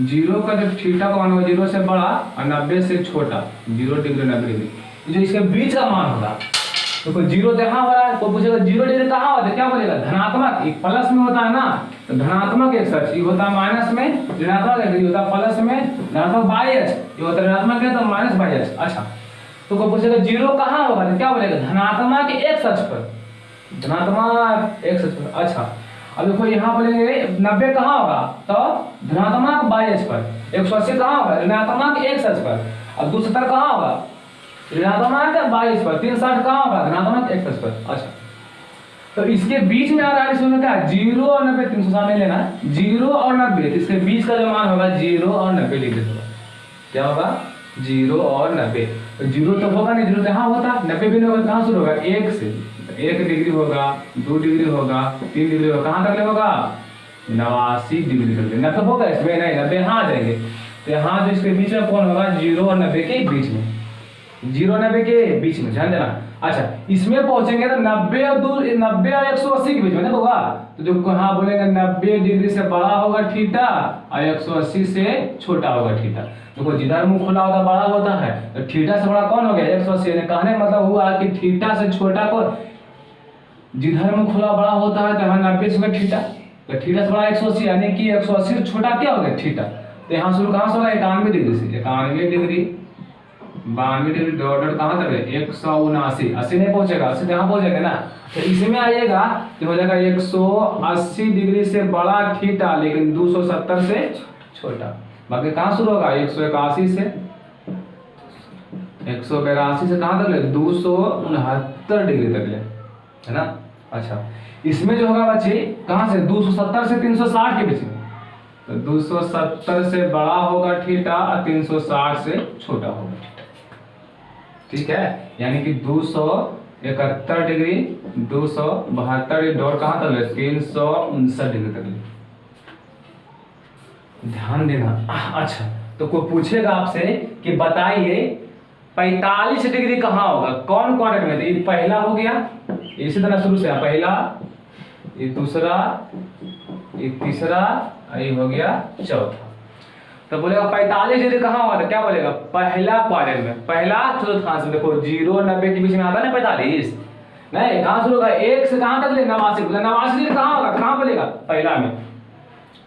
0 का जो थीटा का मान होगा 0 से बड़ा और 90 से छोटा, 0 डिग्री 90 डिग्री, जो इसके बीच का मान होगा। तो कोई 0 तो यहाँ हो रहा है, कोई पूछेगा 0 डिग्री कहाँ होता है, क्या बोलेगा, धनात्मक, एक प्लस में होता है ना, तो धनात्मक एक सच, ये होता है माइनस में, ऋणात्मक ये होता है प्लस में, धनात्मक बाई एच, ये होता है ऋणात्मक है तो माइनस बाई एच। अच्छा, तो कोई पूछेगा 0 कहाँ होगा, तो क्या बोलेगा, धनात्मक एक सच पर, धनात्मक एक सच पर। अच्छा, अब देखो यहाँ बोलेंगे 90 कहाँ होगा, तो धनात्मक बाई एच पर, 180 कहाँ होगा, ऋणात्मक एक सच पर, अब 270 कहाँ होगा, ऋणात्मक 22 पर, 360 कहाँ होगा, धनात्मक 1 पर। अच्छा, तो इसके बीच में आ रहा है, इसमें क्या 0 और 90, 360 नहीं लेना, 0 और 90, तो इसके बीच का जो मान होगा 0 और 90 डिग्री होगा। क्या होगा, 0 और 90, तो 0 तो होगा नहीं, 0 तो यहाँ होता, 90 भी नहीं होगा, कहाँ शुरू होगा, 1 से, 1 डिग्री होगा, 2 डिग्री होगा, 3 डिग्री होगा, कहाँ तक होगा, 89 डिग्री तक, 90 होगा इसमें नहीं, 90 यहाँ आ जाएंगे, तो यहाँ जो इसके बीच में कौन होगा, 0 और 90 के बीच में, 0 90 के बीच में, ध्यान देना। अच्छा, इसमें पहुंचेंगे तो 90 और 180 के बीच में होगा, तो जो हाँ बोलेंगे 90 डिग्री से बड़ा होगा थीटा और 180 से छोटा होगा थीटा। देखो जिधर मुंह खुला होता बड़ा होता है, तो थीटा से बड़ा कौन हो गया, 180। कहने मतलब हुआ कि थीटा से छोटा को, जिधर मुंह खुला बड़ा होता है तो यहाँ 90 से होगा थीटा, तो थीटा से बड़ा 180, यानी कि 180 से छोटा क्या हो गया, थीटा। तो यहाँ शुरू कहाँ से होगा, 91 डिग्री से, 91 डिग्री, 92 डिग्री डॉट कहाँ तक है, 179, 80 नहीं पहुंचेगा, 80 यहाँ पहुंचेगा ना, तो इसमें आइएगा कि हो जाएगा 180 डिग्री से बड़ा थीटा, लेकिन 270 से छोटा। बाकी कहाँ शुरू होगा, 181 से, 182 से कहाँ तक ले, 269 डिग्री तक ले, है ना। अच्छा, इसमें जो होगा बच्चे कहाँ से, 270 से 360 के बीच में, तो 270 से बड़ा होगा थीटा और 360 से छोटा होगा, ठीक है, यानी कि 271 डिग्री, 272 डिग्री डॉट कहाँ तक है, 359 डिग्री तक। ध्यान देना। अच्छा, तो कोई पूछेगा आपसे कि बताइए 45 डिग्री कहाँ होगा, कौन क्वाड्रेंट में, तो ये पहला हो गया, इसी तरह शुरू से पहला, ये दूसरा, ये तीसरा, ये हो गया चौथा। तो बोलेगा 45 डिग्री कहाँ हुआ था, क्या बोलेगा, पहला क्वाड्रेंट में, पहला चतुर्थांश में। देखो 0 और 90 के बीच में आता है ना 45, नहीं कहाँ शुरू होगा, 1 से कहाँ तक ले, 89, 89 डिग्री कहाँ होगा, कहाँ बोलेगा, पहला में।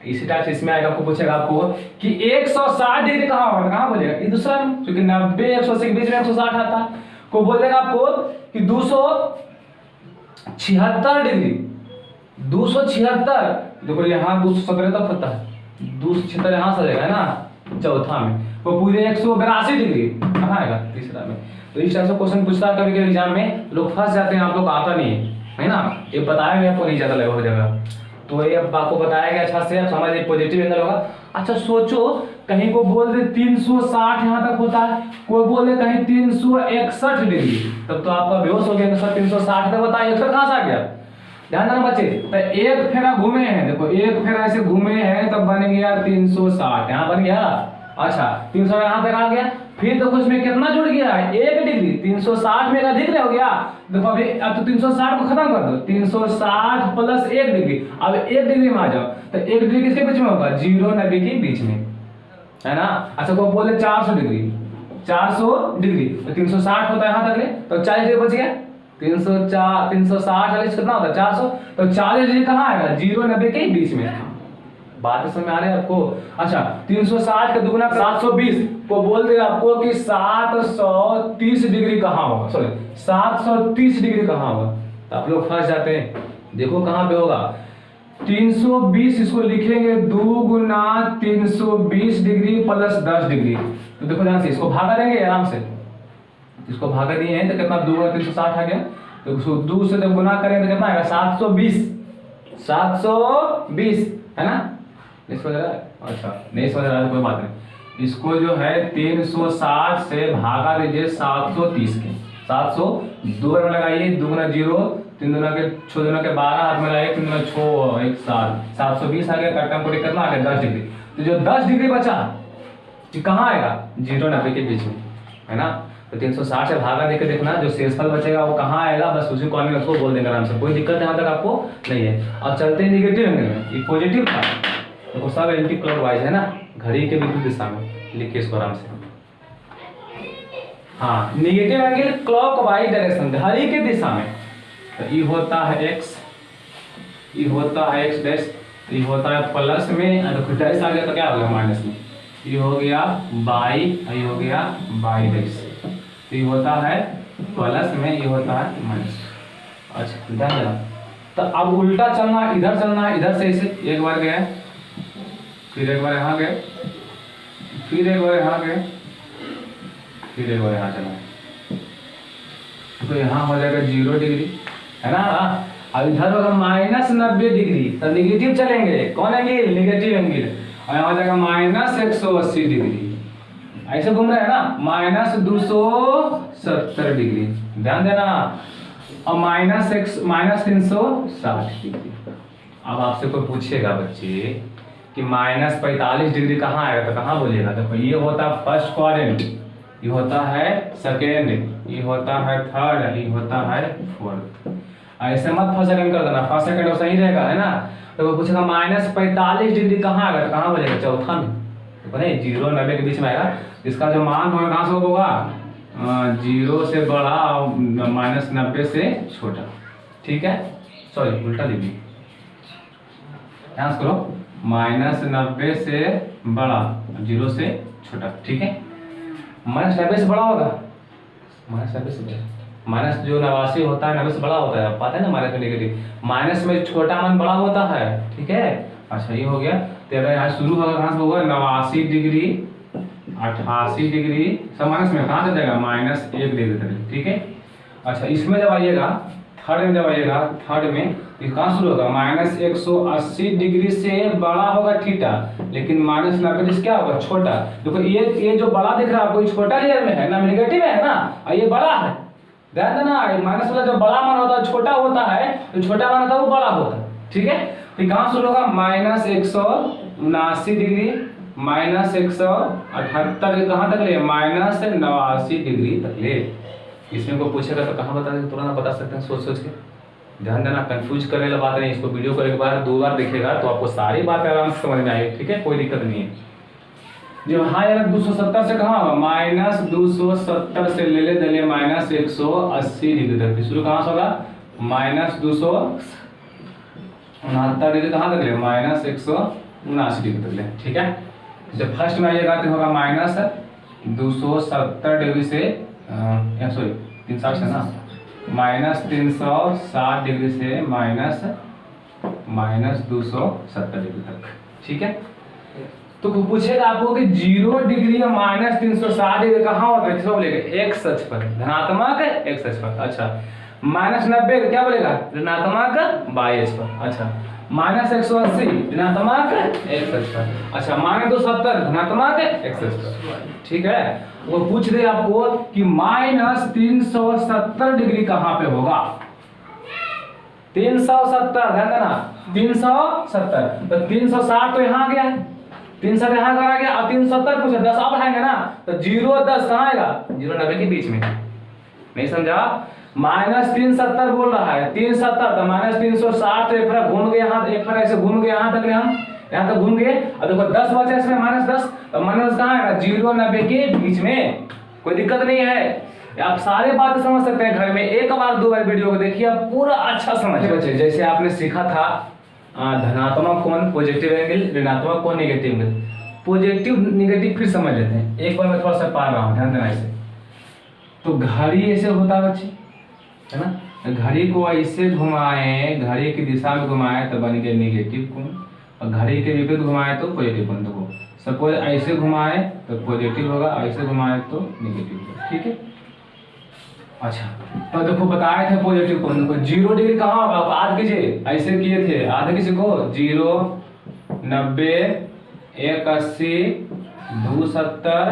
इसी टाइप से इसमें आएगा, आपको पूछेगा आपको कि 160 डिग्री कहाँ होगा, कहाँ बोलेगा, ये दूसरा में, क्योंकि 90 180 के बीच में 160 आता है। को बोल देगा आपको कि 276 डिग्री, 276, देखो यहाँ 217 तक होता है, 276 यहाँ से जाएगा ना चौथा में, वो पूरे 182 डिग्री कहाँ आएगा, तीसरा में। तो इस टाइप से क्वेश्चन पूछता है कभी कभी एग्जाम में, लोग फंस जाते हैं, आप लोग आता नहीं है ना, ये बताया गया आपको नहीं ज्यादा लगा हो जाएगा, तो ये आपको बताया गया अच्छा से, आप समझिए पॉजिटिव एंगल होगा। अच्छा सोचो, कहीं को बोल दे 360 यहाँ तक होता है, कोई बोल दे कहीं 361 डिग्री, तब तो आपका बेहोश हो गया, सर 360 तक बताइए, 160 कहाँ से आ गया। ध्यान देना बच्चे, तो एक फेरा घूमे हैं, देखो एक फेरा ऐसे घूमे हैं तब बन गया 360, यहाँ बन गया। अच्छा 300 यहाँ तक आ गया, फिर देखो इसमें कितना जुड़ गया है, 1 डिग्री, 360 में अधिक रह गया। देखो अभी अब तो 360 को खत्म कर दो, 360 प्लस 1 डिग्री, अब 1 डिग्री में आ जाओ, तो 1 डिग्री किसके बीच में होगा, 0 90 के बीच में, है ना। अच्छा को बोले 400 डिग्री, 400 डिग्री तो 360 होता है यहाँ तक ले, तो 40 डिग्री बच गया, 360 40 कितना होता है 400, तो 40 डिग्री कहाँ आएगा, 0 90 के बीच में। बात समझ में आ रही है आपको। अच्छा 360 का दुगुना 720 को बोल दे आपको कि 730 डिग्री कहाँ होगा, सॉरी 730 डिग्री कहाँ होगा, तो आप लोग फंस जाते हैं। देखो कहाँ पे होगा, 320 इसको लिखेंगे 2 गुना 320 डिग्री प्लस 10 डिग्री, तो देखो ध्यान से इसको भागा देंगे आराम से, इसको भागा दिए हैं तो कितना 2 गुना 360 आ गया, तो उसको 2 से जब गुना करेंगे तो कितना आएगा 720 है ना। नहीं समझ रहा है, अच्छा नहीं समझ रहा है कोई बात नहीं, इसको जो है 360 से भागा दीजिए 730 के, 700 दो बार में लगाइए, 2 गुना 0, 3 दुना के 6 दुना के 12, हाथ में लगाइए, 3 दुना 6 1 7, 720 आ गया। काटना को कितना आ गया 10 डिग्री। तो जो 10 डिग्री बचा ये कहाँ आएगा 0 90 के बीच में, है ना। तो 360 से भागा देकर देखना जो शेषफल बचेगा वो कहाँ आएगा, बस उसी कॉर्नर में उसको बोल देंगे आराम से, कोई दिक्कत यहाँ तक आपको नहीं है। अब चलते हैं निगेटिव एंगल में, ये पॉजिटिव था तो सब एंटी क्लॉकवाइज है ना, घड़ी के विपरीत दिशा में, लिखिए इसको आराम से। हाँ, निगेटिव एंगल क्लॉकवाइज डायरेक्शन, घड़ी के दिशा में। तो ये होता है x, ये होता है x डैश, ये होता है प्लस में, अगर डैश आ गया तो क्या हो गया माइनस में, ये हो गया y, ये हो गया y डैश। तो ये होता है प्लस में, ये होता है माइनस। अच्छा ध्यान देना। तो अब उल्टा चलना, इधर चलना, इधर से इसे एक बार गए, फिर एक बार यहाँ गए, फिर एक बार यहाँ गए, फिर एक बार यहाँ चला, तो यहाँ हो जाएगा 0 डिग्री, है ना। अब इधर होगा -90 डिग्री, तो निगेटिव चलेंगे, कौन एंगल निगेटिव एंगल, और यहाँ हो जाएगा -180 डिग्री। ऐसे घूम रहे हैं ना, -270 डिग्री, ध्यान देना, और -360 डिग्री। अब आपसे कोई पूछेगा बच्चे कि -45 डिग्री कहाँ आएगा, तो कहाँ बोलिएगा, देखो ये होता है फर्स्ट क्वाड्रेंट, ये होता है सेकेंड, ये होता है थर्ड, ये होता है फोर्थ। ऐसे मत फर्स्ट सेकंड कर देना, फर्स्ट सेकंड वो सही रहेगा, है ना। तो वो पूछेगा -45 डिग्री कहाँ आएगा, तो कहाँ बोलेगा चौथा में, तो नहीं 0 90 के बीच में आएगा। इसका जो मान होगा कहाँ से होगा, 0 से बड़ा और -90 से छोटा, ठीक है। सॉरी उल्टा दीजिए, ध्यान से करो, -90 से बड़ा, 0 से छोटा, ठीक है। -90 से बड़ा होगा, -90 से बड़ा, माइनस जो 89 होता है 90 से बड़ा होता है, पता है ना, माइनस में नेगेटिव, माइनस में छोटा मान बड़ा होता है, ठीक है। अच्छा ये हो गया। तो अगर यहाँ शुरू होगा कहाँ से होगा, 89 डिग्री, 88 डिग्री, सब माइनस में कहाँ से जाएगा -1 डिग्री तक, ठीक है। अच्छा इसमें जब आइएगा थर्ड में, जब आइएगा थर्ड में, कहाँ शुरू होगा, -180 डिग्री से बड़ा होगा थीटा, लेकिन -90 से क्या होगा छोटा। देखो ये जो बड़ा दिख रहा है आपको, ये छोटा लेयर में है ना, नेगेटिव है ना, और ये बड़ा है, ध्यान देना। माइनस वाला जो बड़ा मान होता है छोटा होता है, तो छोटा मान होता है वो बड़ा होता है, ठीक है। फिर कहाँ शुरू होगा, -179 डिग्री, -178 कहाँ तक ले, -89 डिग्री तक ले। इसमें को पूछेगा तो कहाँ बता देंगे, तुरंत बता सकते हैं सोच सोच के, ध्यान देना। कंफ्यूज करने वाला बात नहीं, इसको वीडियो को एक बार 2 बार देखेगा तो आपको सारी बातें आराम से समझ में आएगी, ठीक है, कोई दिक्कत नहीं है। जो हाँ यार 270 से कहाँ होगा, -270 से ले दलिए -180 डिग्री तक, शुरू कहाँ से होगा, -269 डिग्री कहाँ तक ले, -179 डिग्री तक ले, ठीक है। जब फर्स्ट में आइएगा तो होगा -270 डिग्री से सॉरी 360 से ना, -360 डिग्री से -270 डिग्री तक, ठीक है। तो पूछेगा आपको कि 0 डिग्री या -360 डिग्री कहाँ होता है, किसको बोलेगा, x अक्ष पर, धनात्मक x अक्ष पर। अच्छा -90 क्या बोलेगा, ऋणात्मक y अक्ष पर। अच्छा -180 ऋणात्मक x अक्ष पर। अच्छा -270 धनात्मक x अक्ष पर, ठीक है। वो पूछ रहे आपको कि -370 डिग्री कहाँ पे होगा, 370, ध्यान देना 370, तो 360 तो यहाँ गया है, 360 यहाँ करा गया, अब 370 पूछे 10 अब आएंगे ना, तो 0 और 10 कहाँ आएगा, 0 90 के बीच में, नहीं समझा। -370 बोल रहा है, 370 तो -360, तो एक फरा घूम गए यहाँ, एक फरा ऐसे घूम गए यहाँ तक, हम यहाँ तक घूम गए। और देखो 10 बचा इसमें -10, तो -10 कहाँ आएगा, 0 90 के बीच में, कोई दिक्कत नहीं है। आप सारे बातें समझ सकते हैं घर में, एक बार 2 बार वीडियो को देखिए, आप पूरा अच्छा समझिए बच्चे। जैसे आपने सीखा था धनात्मक कोण पॉजिटिव एंगल, ऋणात्मक कोण नेगेटिव एंगल, पॉजिटिव नेगेटिव फिर समझ लेते हैं। एक बार मैं थोड़ा सा पा रहा हूँ, ध्यान देना ऐसे। तो घड़ी ऐसे होता है बच्चे, है ना, घड़ी को ऐसे घुमाए, घड़ी की दिशा में घुमाए तो बन गया नेगेटिव कोण, और घड़ी के विपरीत घुमाए तो पॉजिटिव कोण। देखो सपोज ऐसे घुमाए तो पॉजिटिव होगा, ऐसे घुमाए तो नेगेटिव होगा, ठीक है। अच्छा तो देखो बताए थे पॉजिटिव कोण, देखो 0 डिग्री कहाँ होगा, आप याद कीजिए, ऐसे किए थे, याद है किसी को, 0 90 180 270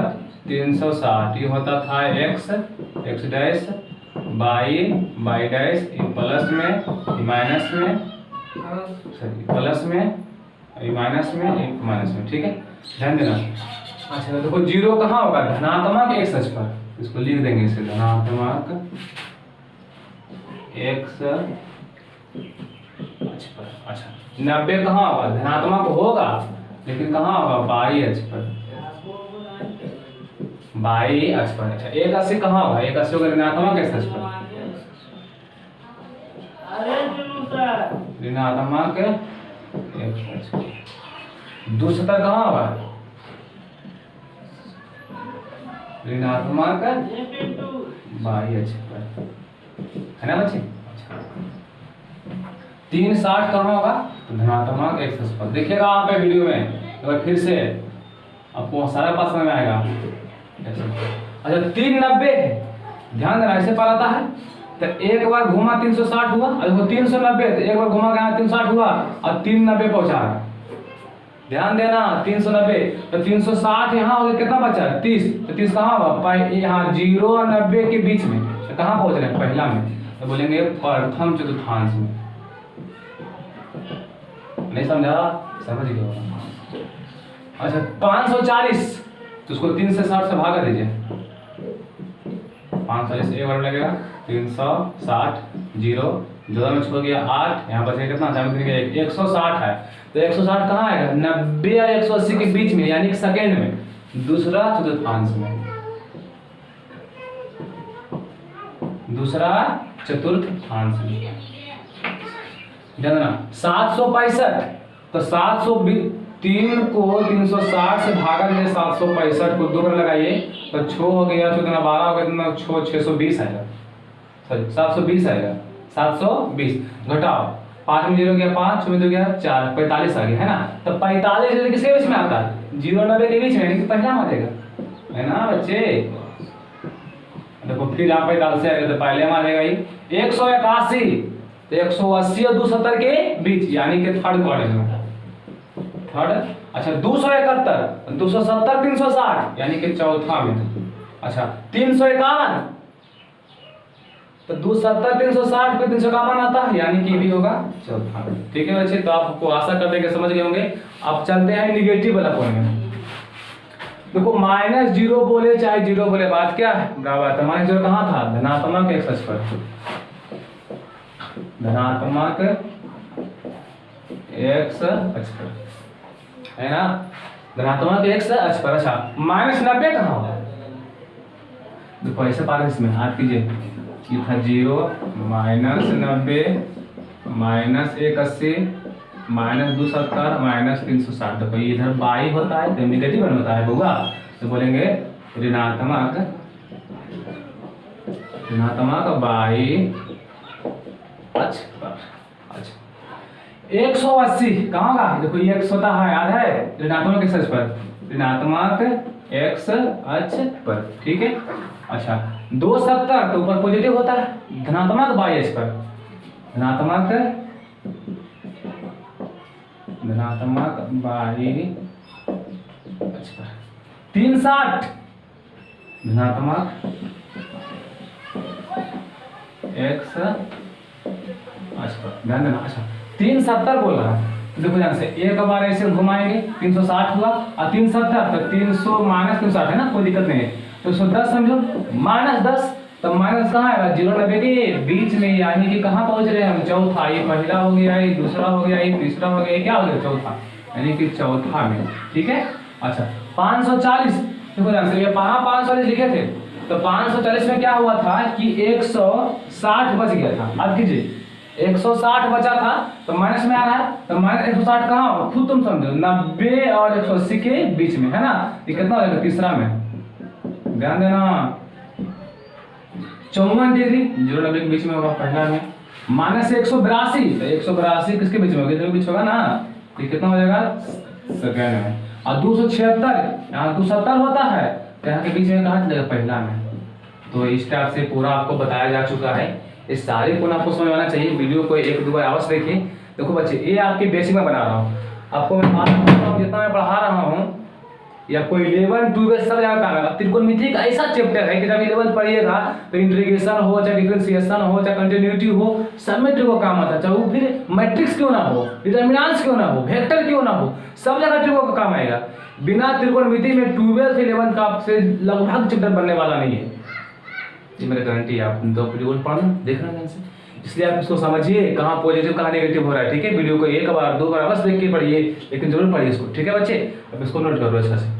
360, ये होता था x dash, by dash plus में माइनस में, सॉरी प्लस में माइनस में, ठीक है, ध्यान देना। अच्छा देखो जीरो कहाँ होगा, धनात्मक एक्स अक्ष पर, इसको लिख देंगे इसे, धनात्मक एक्स अक्ष पर। अच्छा 90 कहाँ होगा, धनात्मक होगा लेकिन कहाँ होगा, बाई अक्ष पर, बाई अक्ष पर। अच्छा 180 कहाँ होगा, 180 होगा ऋणात्मक एक्स अक्ष पर, ऋणात्मक एक्स अक्ष पर। 270 कहाँ होगा, ऋणात्मक बाई अक्ष पर, है ना बच्चे। अच्छा 360 कहाँ होगा, धनात्मक एक्स अक्ष पर। देखिएगा आप वीडियो में एक बार फिर से, आपको सारा बात समझ में आएगा। अच्छा 390 ध्यान देना, ऐसे पर आता है तो एक बार घुमा 360 हुआ, और देखो 390 तो एक बार घुमा के यहाँ 360 हुआ और 390 पहुंचा रहा। ध्यान देना 390 तो 360 यहाँ हो गया, कितना बचा 30, तो 30 कहाँ होगा, यहाँ 0 और 90 के बीच में, तो कहाँ पहुंच रहे हैं, पहला में, तो बोलेंगे प्रथम चतुर्थांश में। नहीं समझा, समझ गए। अच्छा 540 तो उसको 3 से 60 से भागा दीजिए, 540 एक बार लगेगा, 360 0 2 में छोड़ गया 8, यहाँ बचे कितना, 160 है, तो 160 कहाँ आएगा, 90 और 180 के बीच में, यानी कि सेकेंड में, दूसरा चतुर्थांश में, दूसरा चतुर्थांश में। ध्यान देना 765 तो 3 को 360 से भागा दीजिए, 765 को 2 बार लगाइए तो 6 हो गया, 14 12 हो गया, 620 आएगा, सॉरी 720 आएगा, 720 घटाओ 5 में 0 गया 5, 6 में 2 गया 4, 45 आ गया, है ना। तो 45 किसके बीच में आता है, 0 90 के बीच में, यानी कि पहला में आ जाएगा, है ना बच्चे। देखो फिर आप 45 से आएगा तो पहले में आ जाएगा ही। 181 तो 180 और 270 के बीच, यानी कि थर्ड क्वाड्रेंट में, थर्ड। अच्छा 271 270 360 यानी कि चौथा में। अच्छा 351 तो 270 360 पे 351 आता है, यानी कि भी होगा चौथा में। ठीक है बच्चे, तो आपको आशा करते हैं कि समझ गए होंगे। अब चलते हैं निगेटिव वाला पॉइंट में। देखो -0 बोले चाहे 0 बोले, बात क्या है, बराबर। तो -0 कहाँ था, धनात्मक एक्स अक्ष पर, धनात्मक एक्स अक्ष पर, है ना, धनात्मक एक्स अक्ष पर। अच्छा -90 कहाँ होगा, देखो ऐसे पार इसमें हाथ कीजिए, ये था 0 -90 -180 -270 -360। देखो ये इधर बाई होता है तो निगेटिव होता है होगा, तो बोलेंगे ऋणात्मक बाई अक्ष पर। अच्छा 180 कहाँ होगा, देखो ये x होता है, याद है, ऋणात्मक एक्स अक्ष पर, ऋणात्मक एक्स अक्ष पर, ठीक है। अच्छा 270 तो ऊपर पॉजिटिव होता है, धनात्मक बाई अक्ष पर, धनात्मक बाई अक्ष पर। 360 धनात्मक एक्स अक्ष पर, ध्यान देना। अच्छा 370 बोल रहा है, देखो ध्यान से, एक बार ऐसे घुमाएंगे 360 हुआ और 370 तो 300 -360 है ना, कोई दिक्कत नहीं है। तो 110 समझो, -10 तो माइनस कहाँ आएगा, 0 90 के बीच में, यानी कि कहाँ पहुंच रहे हैं हम, चौथा। ये पहला हो गया, ये दूसरा हो गया, ये तीसरा हो गया, ये क्या हो गया, चौथा, यानी कि चौथा में, ठीक है। अच्छा 540 देखो ध्यान से, ये 540 लिखे थे, तो 540 में क्या हुआ था कि 160 बच गया था। अब कीजिए 160 बचा था तो माइनस में आ रहा है, तो -160 कहाँ, खुद तुम समझो, 90 और 180 के बीच में, है ना। ये कितना हो जाएगा, तीसरा में, ध्यान देना 54 डिग्री, 0 90 के बीच में होगा, पहला में। -182 तो 182 किसके बीच में होगा, इधर बीच होगा ना, ये कितना हो जाएगा, सेकंड में। और 276 यहाँ 270 होता है, तो यहाँ के बीच में कहाँ चलेगा, पहला में। तो इस टाइप से पूरा आपको बताया जा चुका है। इस सारे कोण आपको समझ आना चाहिए, वीडियो को 1-2 बार अवश्य देखिए। देखो बच्चे, ये आपके बेसिक में बना रहा हूँ, आपको मैं जितना मैं पढ़ा रहा हूँ या कोई 11 12 सब जगह काम आएगा। त्रिकोणमिति एक ऐसा चैप्टर है कि जब 11 पढ़िएगा तो इंटीग्रेशन हो चाहे डिफरेंशिएशन हो चाहे कंटिन्यूटी हो, सब में ट्रिको काम आता है, चाहे वो फिर मैट्रिक्स क्यों ना हो, डिटर्मिनेंट्स क्यों ना हो, वेक्टर क्यों ना हो, सब जगह ट्रिको का काम आएगा। बिना त्रिकोणमिति में 12 से 11 का आपसे लगभग चैप्टर बनने वाला नहीं है, ये मेरी गारंटी है। आप तो वीडियो पढ़ना देखना ध्यान से, इसलिए आप इसको समझिए कहाँ पॉजिटिव कहाँ नेगेटिव हो रहा है। ठीक है, वीडियो को एक बार 2 बार बस देख के पढ़िए, लेकिन जरूर पढ़िए इसको। ठीक है बच्चे, अब इसको नोट करो अच्छा से।